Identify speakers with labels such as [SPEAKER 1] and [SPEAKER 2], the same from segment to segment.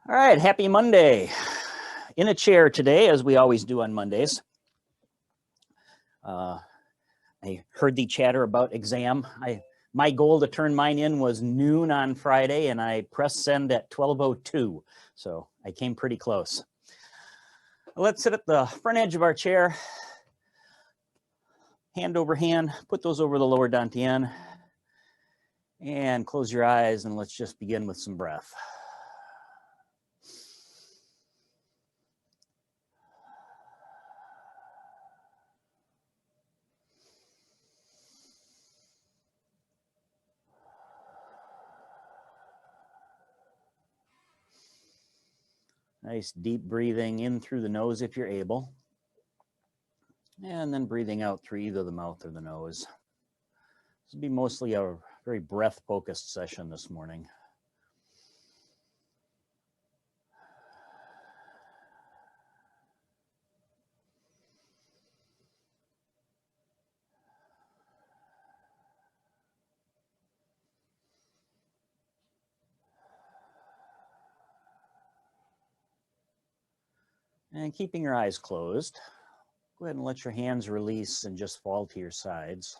[SPEAKER 1] All right, happy Monday. In a chair today, as we always do on Mondays. I heard the chatter about exam. My goal to turn mine in was noon on Friday, and I pressed send at 12:02, so I came pretty close. Let's sit at the front edge of our chair, hand over hand, put those over the lower dantian, and close your eyes, and let's just begin with some breath. Nice deep breathing in through the nose if you're able. And then breathing out through either the mouth or the nose. This will be mostly a very breath-focused session this morning. And keeping your eyes closed, go ahead and let your hands release and just fall to your sides.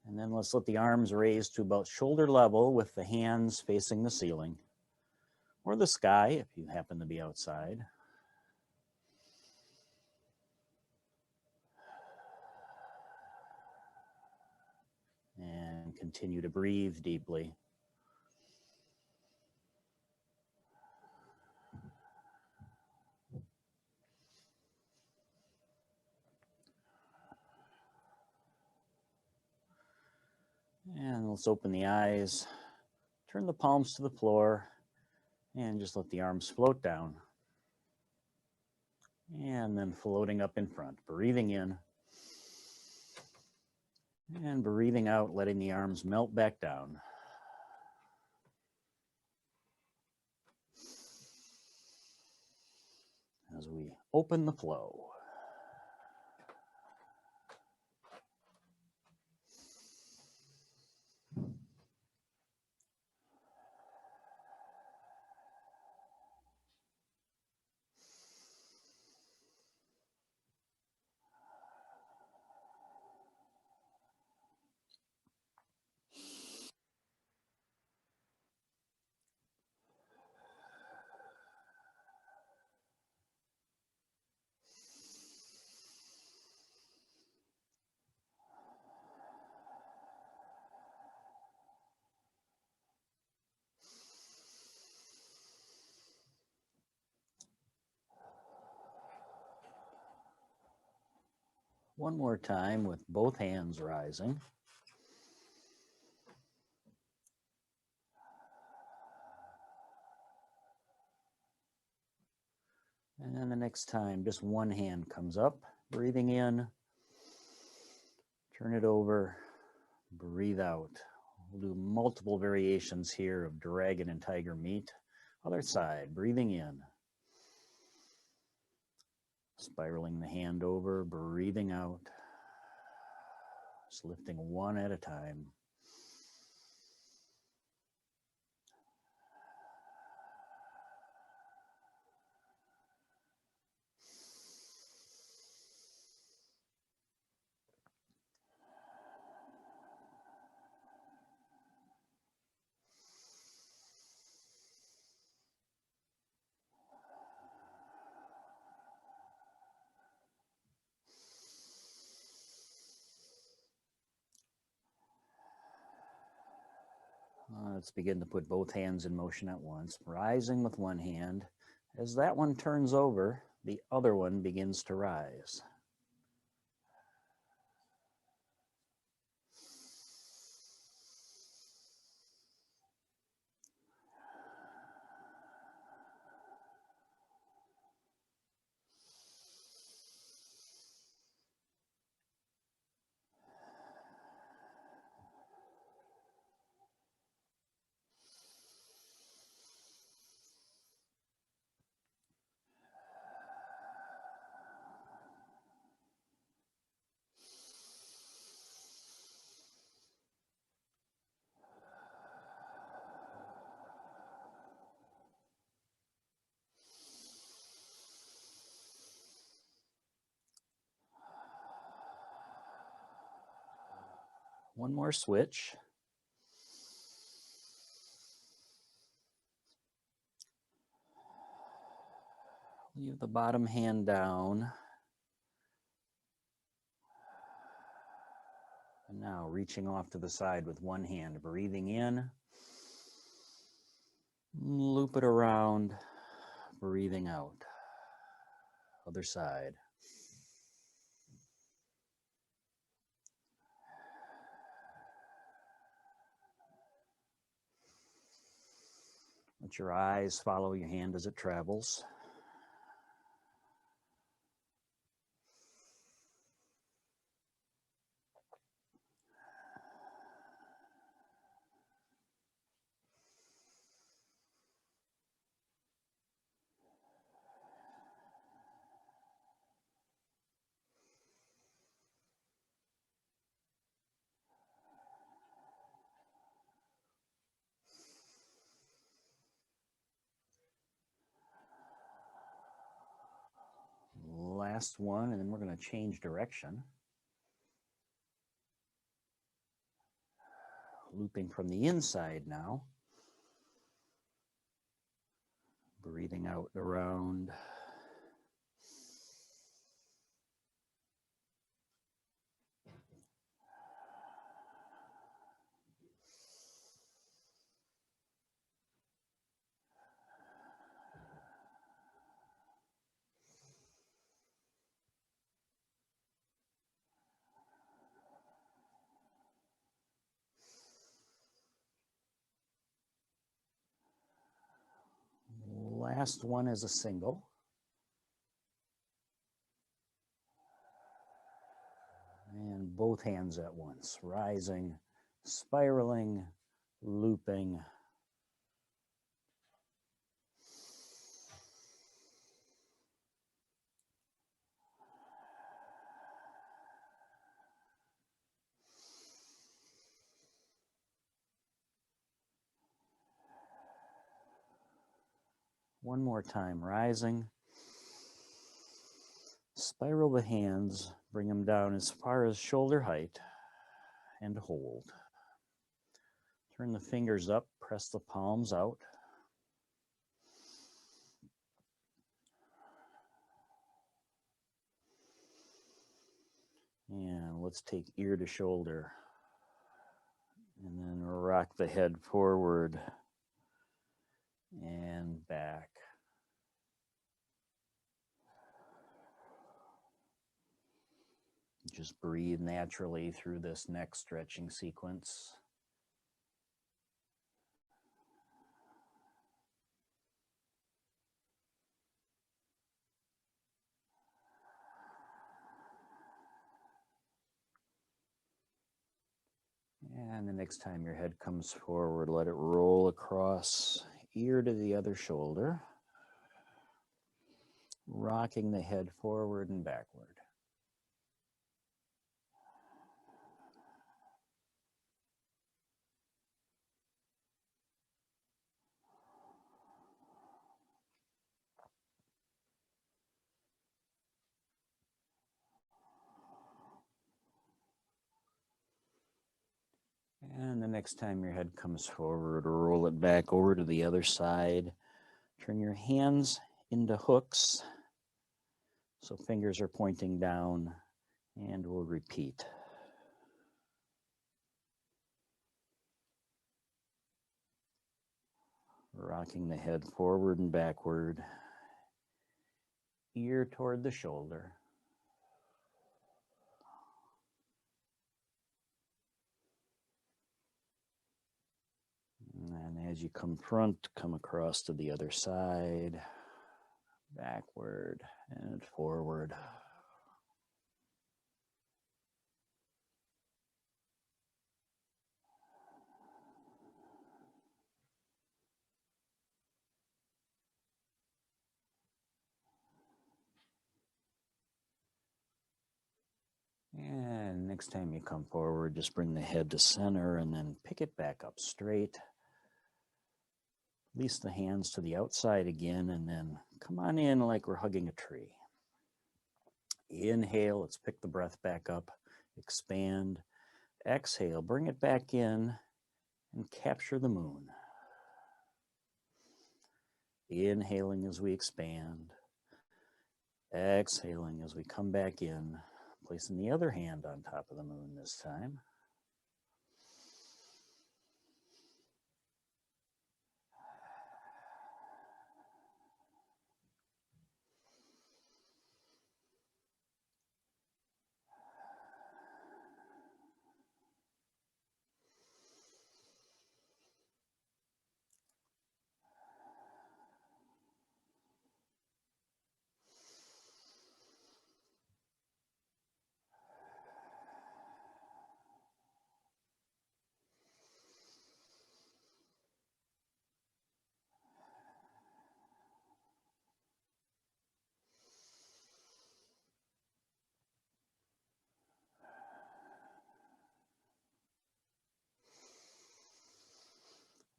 [SPEAKER 1] And then let's let the arms raise to about shoulder level with the hands facing the ceiling or the sky if you happen to be outside. And continue to breathe deeply. And let's open the eyes, turn the palms to the floor, and just let the arms float down. And then floating up in front, breathing in. And breathing out, letting the arms melt back down. As we open the flow. One more time with both hands rising. And then the next time, just one hand comes up, breathing in, turn it over, breathe out. We'll do multiple variations here of dragon and tiger meat. Other side, breathing in. Spiraling the hand over, breathing out. Just lifting one at a time. Let's begin to put both hands in motion at once, rising with one hand. As that one turns over, the other one begins to rise. One more switch. Leave the bottom hand down. And now reaching off to the side with one hand, breathing in. Loop it around, breathing out. Other side. Let your eyes follow your hand as it travels. Last one, and then we're going to change direction. Looping from the inside now. Breathing out around. Last one is a single. And both hands at once, rising, spiraling, looping. One more time, rising. Spiral the hands, bring them down as far as shoulder height, and hold. Turn the fingers up, press the palms out. And let's take ear to shoulder. And then rock the head forward and back. Just breathe naturally through this next stretching sequence. And the next time your head comes forward, let it roll across, ear to the other shoulder, rocking the head forward and backward. And the next time your head comes forward, roll it back over to the other side. Turn your hands into hooks, so fingers are pointing down, and we'll repeat. Rocking the head forward and backward, ear toward the shoulder. And as you come front, come across to the other side, backward and forward. And next time you come forward, just bring the head to center and then pick it back up straight. Release the hands to the outside again, and then come on in like we're hugging a tree. Inhale, let's pick the breath back up, expand. Exhale, bring it back in and capture the moon. Inhaling as we expand. Exhaling as we come back in, placing the other hand on top of the moon this time.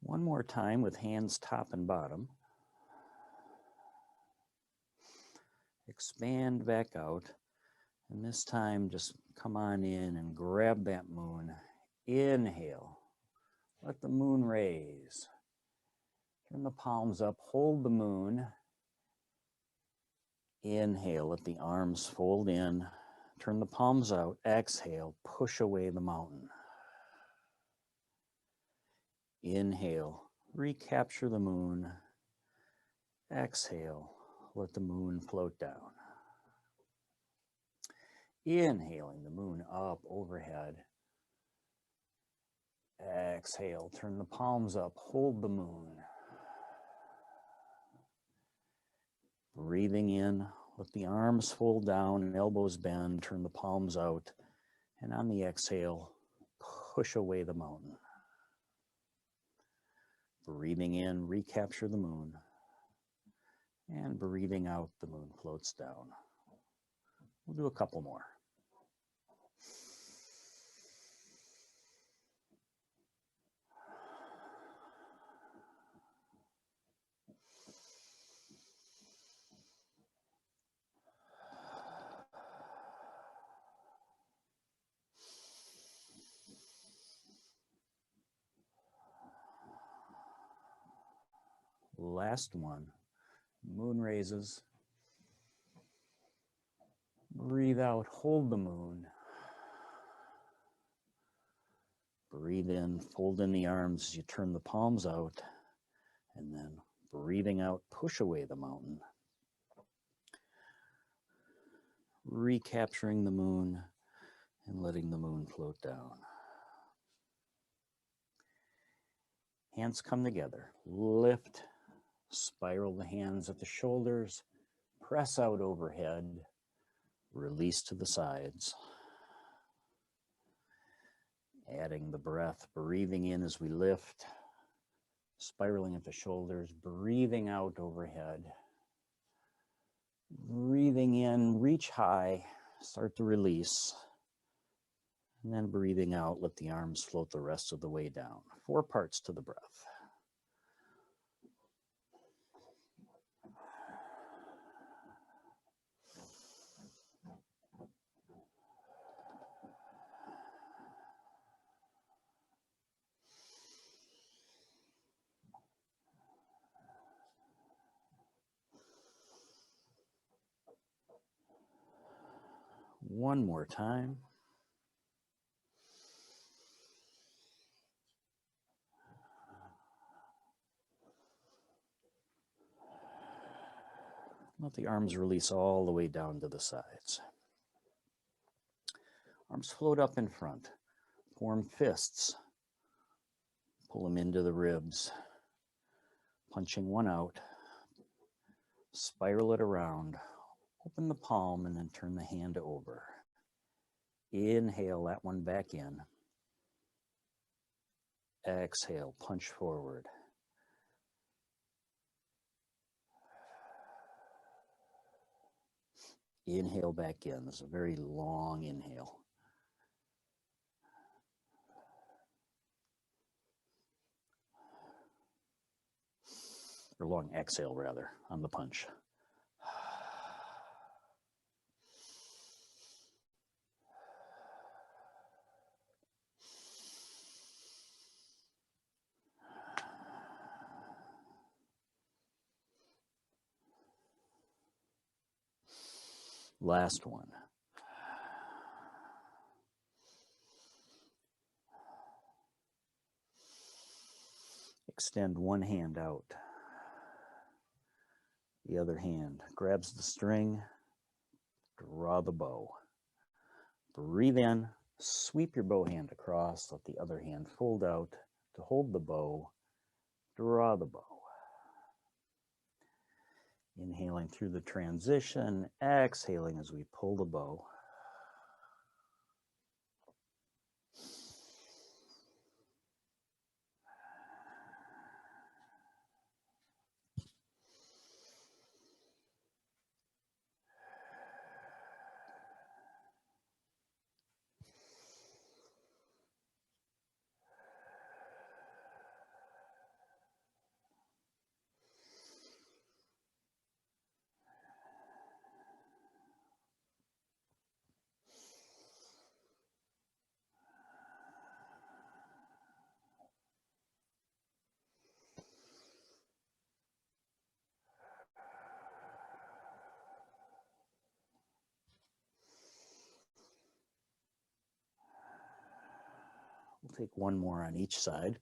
[SPEAKER 1] One more time with hands top and bottom. Expand back out. And this time, just come on in and grab that moon. Inhale. Let the moon raise. Turn the palms up. Hold the moon. Inhale. Let the arms fold in. Turn the palms out. Exhale. Push away the mountain. Inhale. Recapture the moon. Exhale. Let the moon float down. Inhaling the moon up overhead. Exhale, turn the palms up, hold the moon. Breathing in, let the arms fold down and elbows bend, turn the palms out, and on the exhale, push away the mountain. Breathing in, recapture the moon, and breathing out, the moon floats down. We'll do a couple more. Last one. Moon raises. Breathe out, hold the moon. Breathe in, fold in the arms as you turn the palms out, and then breathing out, push away the mountain. Recapturing the moon and letting the moon float down. Hands come together. Lift, spiral the hands at the shoulders, press out overhead, release to the sides. Adding the breath, breathing in as we lift, spiraling at the shoulders, breathing out overhead. Breathing in, reach high, start to release. And then breathing out, let the arms float the rest of the way down. 4 parts to the breath. One more time. Let the arms release all the way down to the sides. Arms float up in front. Form fists. Pull them into the ribs. Punching one out. Spiral it around. Open the palm and then turn the hand over. Inhale that one back in. Exhale, punch forward. Inhale back in. This is a very long inhale. Or long exhale, rather, on the punch. Last one. Extend one hand out. The other hand grabs the string, draw the bow. Breathe in, sweep your bow hand across, let the other hand fold out to hold the bow, draw the bow. Inhaling through the transition, exhaling as we pull the bow. We'll take one more on each side.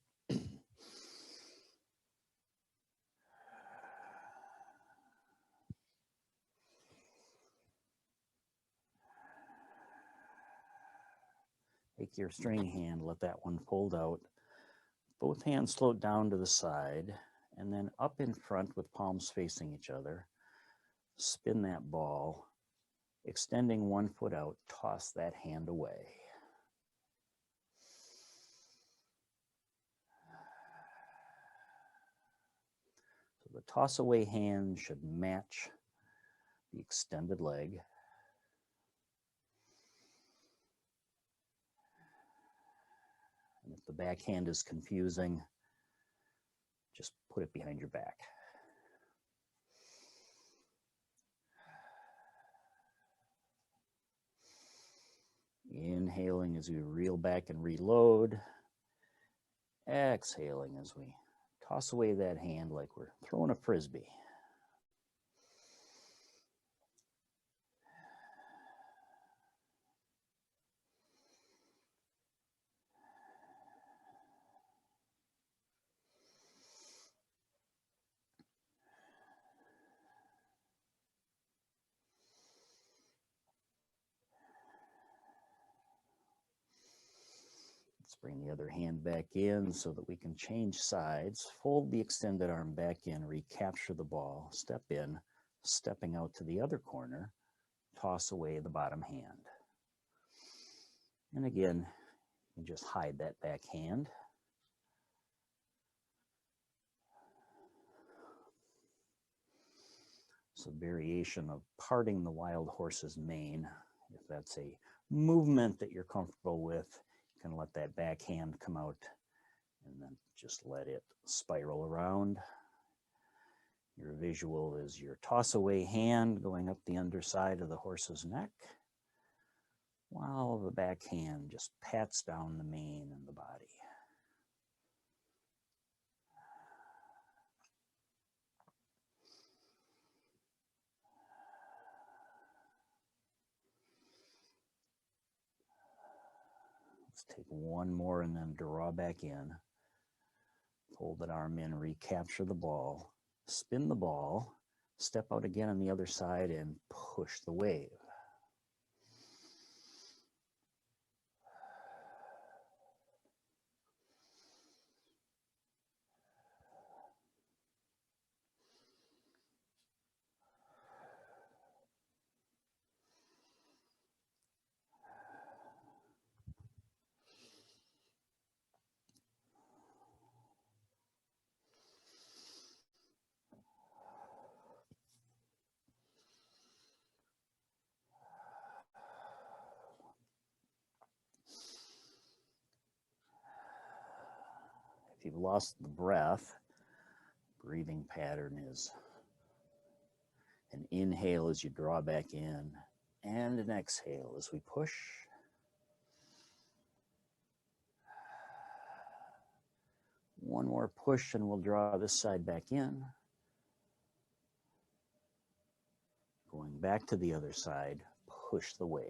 [SPEAKER 1] Take your string hand, let that one fold out. Both hands float down to the side and then up in front with palms facing each other. Spin that ball, extending one foot out, toss that hand away. So the toss away hand should match the extended leg. And if the back hand is confusing, just put it behind your back. Inhaling as we reel back and reload. Exhaling as we toss away that hand like we're throwing a frisbee. Let's bring the other hand back in so that we can change sides. Fold the extended arm back in, recapture the ball, step in, stepping out to the other corner, toss away the bottom hand. And again, you just hide that back hand. It's a variation of parting the wild horse's mane. If that's a movement that you're comfortable with, you can let that back hand come out and then just let it spiral around. Your visual is your toss away hand going up the underside of the horse's neck, while the back hand just pats down the mane and the body. Let's take one more and then draw back in. Fold that arm in, recapture the ball, spin the ball, step out again on the other side and push the wave. If you've lost the breath, breathing pattern is an inhale as you draw back in and an exhale as we push. One more push and we'll draw this side back in. Going back to the other side, push the wave.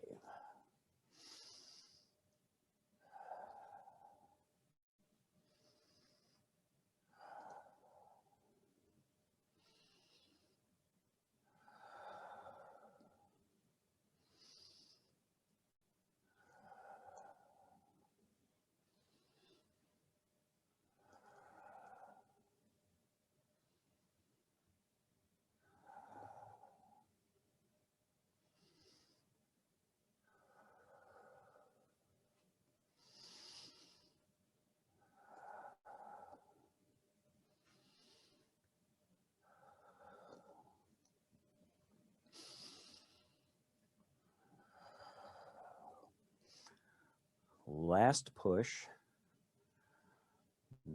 [SPEAKER 1] Last push.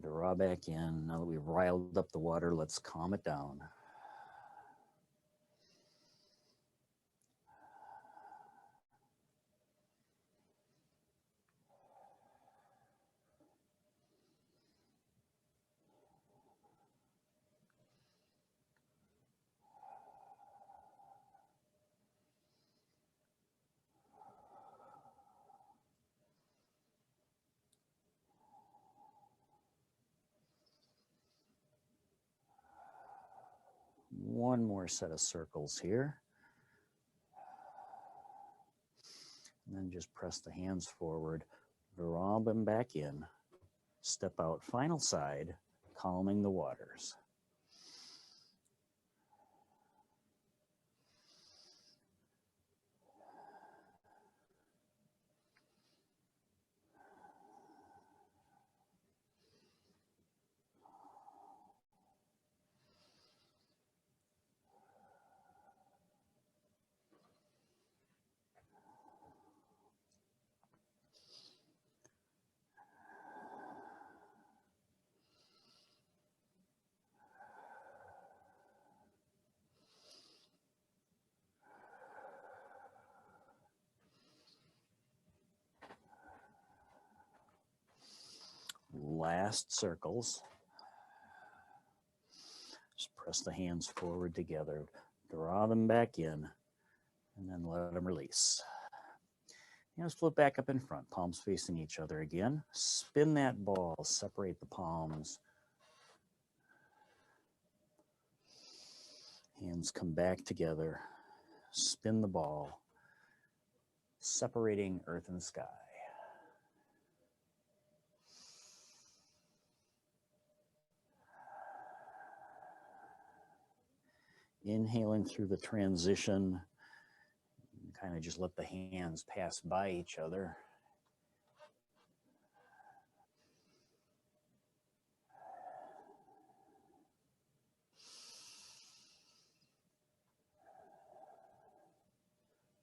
[SPEAKER 1] Draw back in. Now that we've riled up the water, let's calm it down. One more set of circles here. And then just press the hands forward, draw them back in, step out, final side, calming the waters. Last circles. Just press the hands forward together, draw them back in, and then let them release. Hands float back up in front, palms facing each other again. Spin that ball, separate the palms. Hands come back together, spin the ball, separating earth and sky. Inhaling through the transition, kind of just let the hands pass by each other.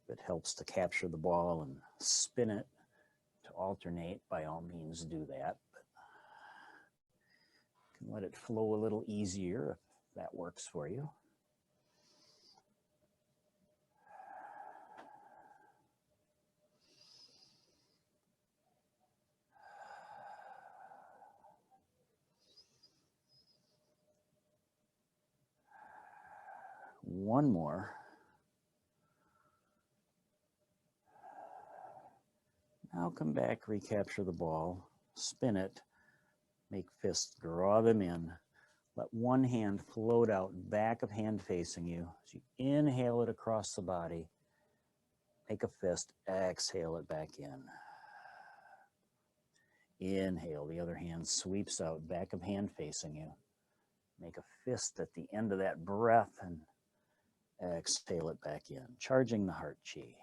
[SPEAKER 1] If it helps to capture the ball and spin it to alternate, by all means do that. But you can let it flow a little easier if that works for you. One more. Now come back, recapture the ball, spin it, make fists, draw them in. Let one hand float out, back of hand facing you. As you inhale it across the body, make a fist, exhale it back in. Inhale, the other hand sweeps out, back of hand facing you. Make a fist at the end of that breath and exhale it back in, charging the heart chi.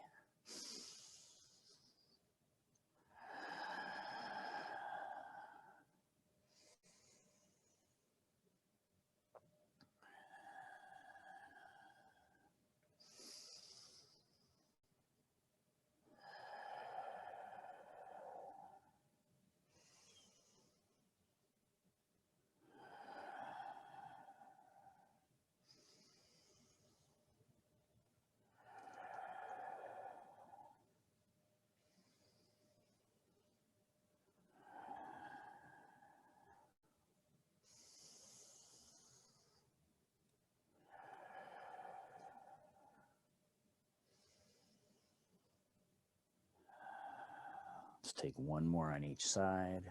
[SPEAKER 1] Let's take one more on each side.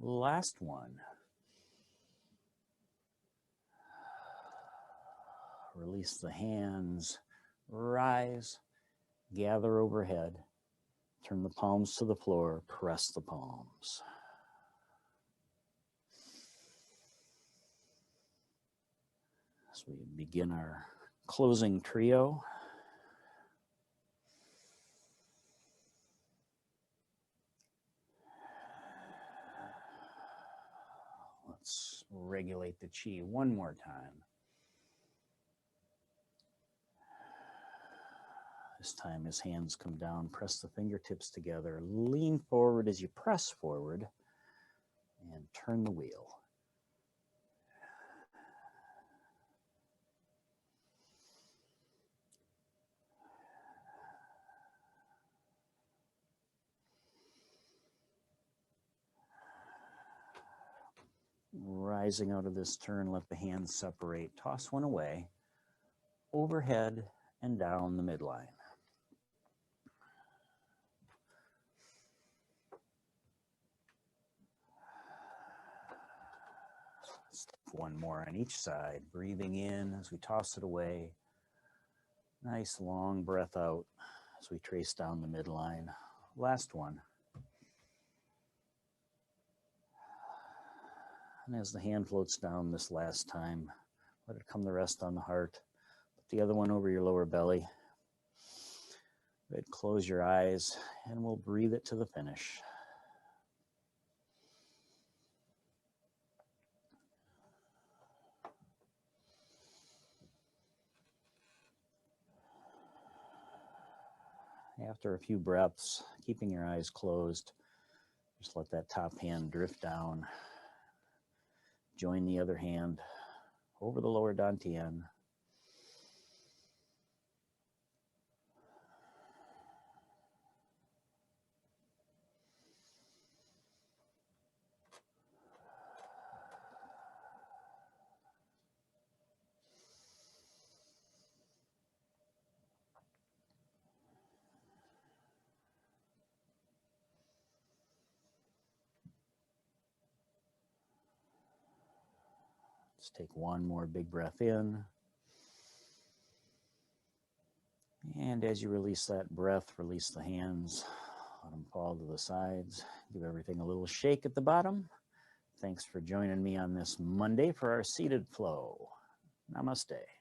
[SPEAKER 1] Last one. Release the hands, rise, gather overhead, turn the palms to the floor, press the palms. As we begin our closing trio, let's regulate the chi one more time. This time his hands come down, press the fingertips together, lean forward as you press forward, and turn the wheel. Rising out of this turn, let the hands separate. Toss one away, overhead and down the midline. Let's take one more on each side, breathing in as we toss it away. Nice long breath out as we trace down the midline. Last one. And as the hand floats down this last time, let it come to rest on the heart. Put the other one over your lower belly. Good. Close your eyes and we'll breathe it to the finish. After a few breaths, keeping your eyes closed, just let that top hand drift down. Join the other hand over the lower dantian. Let's take one more big breath in. And as you release that breath, release the hands. Let them fall to the sides. Give everything a little shake at the bottom. Thanks for joining me on this Monday for our seated flow. Namaste.